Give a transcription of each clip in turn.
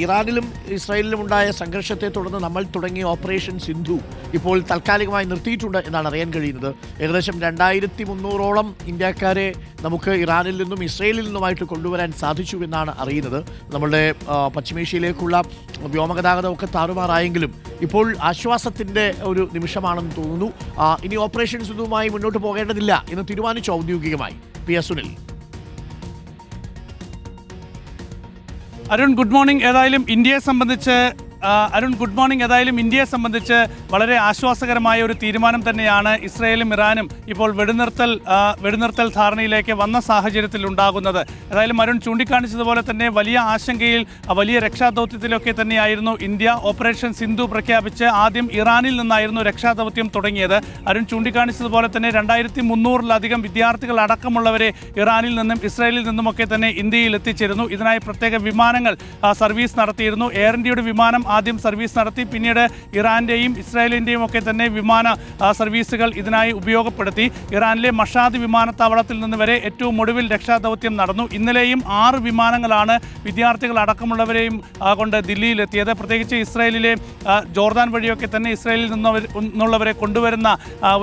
ഇറാനിലും ഇസ്രായേലിലും ഉണ്ടായ സംഘർഷത്തെ തുടർന്ന് നമ്മൾ തുടങ്ങിയ ഓപ്പറേഷൻ സിന്ധു ഇപ്പോൾ താൽക്കാലികമായി നിർത്തിയിട്ടുണ്ട് എന്നാണ് അറിയാൻ കഴിയുന്നത്. ഏകദേശം 2300ഓളം ഇന്ത്യക്കാരെ നമുക്ക് ഇറാനിൽ നിന്നും ഇസ്രായേലിൽ നിന്നുമായിട്ട് കൊണ്ടുവരാൻ സാധിച്ചു എന്നാണ് അറിയുന്നത്. നമ്മളുടെ പശ്ചിമേഷ്യയിലേക്കുള്ള വ്യോമഗതാഗതമൊക്കെ താറുമാറായെങ്കിലും ഇപ്പോൾ ആശ്വാസത്തിൻ്റെ ഒരു നിമിഷമാണെന്ന് തോന്നുന്നു. ഇനി ഓപ്പറേഷൻ സിന്ധുവുമായി മുന്നോട്ട് പോകേണ്ടതില്ല എന്ന് തീരുമാനിച്ചു ഔദ്യോഗികമായി. P S Sunil. Arun good morning. ഏതായാലും ഇന്ത്യയെ സംബന്ധിച്ച് വളരെ ആശ്വാസകരമായ ഒരു തീരുമാനം തന്നെയാണ് ഇസ്രായേലും ഇറാനും ഇപ്പോൾ വെടിനിർത്തൽ ധാരണയിലേക്ക് വന്ന സാഹചര്യത്തിൽ ഉണ്ടാകുന്നത്. ഏതായാലും അരുൺ ചൂണ്ടിക്കാണിച്ചതുപോലെ തന്നെ വലിയ ആശങ്കയിൽ വലിയ രക്ഷാദൗത്യത്തിലൊക്കെ തന്നെയായിരുന്നു ഇന്ത്യ. ഓപ്പറേഷൻ സിന്ധു പ്രഖ്യാപിച്ച് ആദ്യം ഇറാനിൽ നിന്നായിരുന്നു രക്ഷാദൗത്യം തുടങ്ങിയത്. അരുൺ ചൂണ്ടിക്കാണിച്ചതുപോലെ തന്നെ 2300-ലധികം വിദ്യാർത്ഥികൾ അടക്കമുള്ളവരെ ഇറാനിൽ നിന്നും ഇസ്രായേലിൽ നിന്നുമൊക്കെ തന്നെ ഇന്ത്യയിൽ എത്തിച്ചേരുന്നു. ഇതിനായി പ്രത്യേക വിമാനങ്ങൾ സർവീസ് നടത്തിയിരുന്നു. എയർ ഇന്ത്യയുടെ വിമാനം ആദ്യം സർവീസ് നടത്തി, പിന്നീട് ഇറാന്റെയും ഇസ്രായേലിന്റെയും ഒക്കെ തന്നെ വിമാന സർവീസുകൾ ഇതിനായി ഉപയോഗപ്പെടുത്തി. ഇറാനിലെ മഷാദ് വിമാനത്താവളത്തിൽ നിന്ന് വരെ ഏറ്റവും ഒടുവിൽ രക്ഷാദൗത്യം നടന്നു. ഇന്നലെയും 6 വിമാനങ്ങളാണ് വിദ്യാർത്ഥികൾ അടക്കമുള്ളവരെയും കൊണ്ട് ദില്ലിയിലെത്തിയത്. പ്രത്യേകിച്ച് ഇസ്രായേലിലെ ജോർദാൻ വഴിയൊക്കെ തന്നെ ഇസ്രായേലിൽ നിന്നുള്ളവരെ കൊണ്ടുവരുന്ന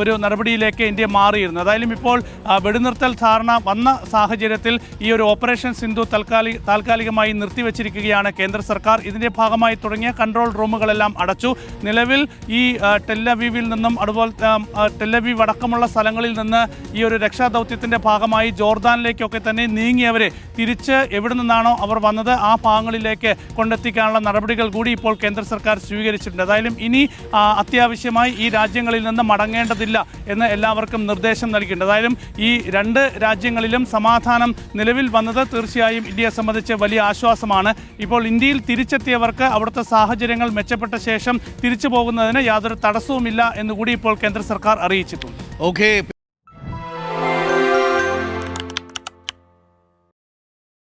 ഒരു നടപടിയിലേക്ക് ഇന്ത്യ മാറിയിരുന്നു. ഏതായാലും ഇപ്പോൾ വെടിനിർത്തൽ ധാരണ വന്ന സാഹചര്യത്തിൽ ഈ ഒരു ഓപ്പറേഷൻ സിന്ധു താൽക്കാലികമായി നിർത്തിവച്ചിരിക്കുകയാണ് കേന്ദ്ര സർക്കാർ. ഇതിന്റെ ഭാഗമായി തുടങ്ങിയ കൺട്രോൾ റൂമുകളെല്ലാം അടച്ചു. നിലവിൽ ഈ ടെല്ലവീവിൽ നിന്നും അതുപോലെ ടെല്ലവീവ് അടക്കമുള്ള സ്ഥലങ്ങളിൽ നിന്ന് ഈ ഒരു രക്ഷാദൗത്യത്തിൻ്റെ ഭാഗമായി ജോർദാനിലേക്കൊക്കെ തന്നെ നീങ്ങിയവരെ തിരിച്ച് എവിടെ നിന്നാണോ അവർ വന്നത് ആ ഭാഗങ്ങളിലേക്ക് കൊണ്ടെത്തിക്കാനുള്ള നടപടികൾ കൂടി ഇപ്പോൾ കേന്ദ്ര സർക്കാർ സ്വീകരിച്ചിട്ടുണ്ട്. ഏതായാലും ഇനി അത്യാവശ്യമായി ഈ രാജ്യങ്ങളിൽ നിന്ന് മടങ്ങേണ്ടതില്ല എന്ന് എല്ലാവർക്കും നിർദ്ദേശം നൽകിയിട്ടുണ്ട്. ഏതായാലും ഈ 2 രാജ്യങ്ങളിലും സമാധാനം നിലവിൽ വന്നത് തീർച്ചയായും ഇന്ത്യയെ സംബന്ധിച്ച് വലിയ ആശ്വാസമാണ്. ഇപ്പോൾ ഇന്ത്യയിൽ തിരിച്ചെത്തിയവർക്ക് അവിടുത്തെ സാഹചര്യങ്ങൾ മെച്ചപ്പെട്ട ശേഷം തിരിച്ചു പോകുന്നതിന് യാതൊരു തടസ്സവുമില്ല എന്നുകൂടി ഇപ്പോൾ കേന്ദ്ര സർക്കാർ അറിയിച്ചിട്ടുണ്ട്. ഓക്കെ.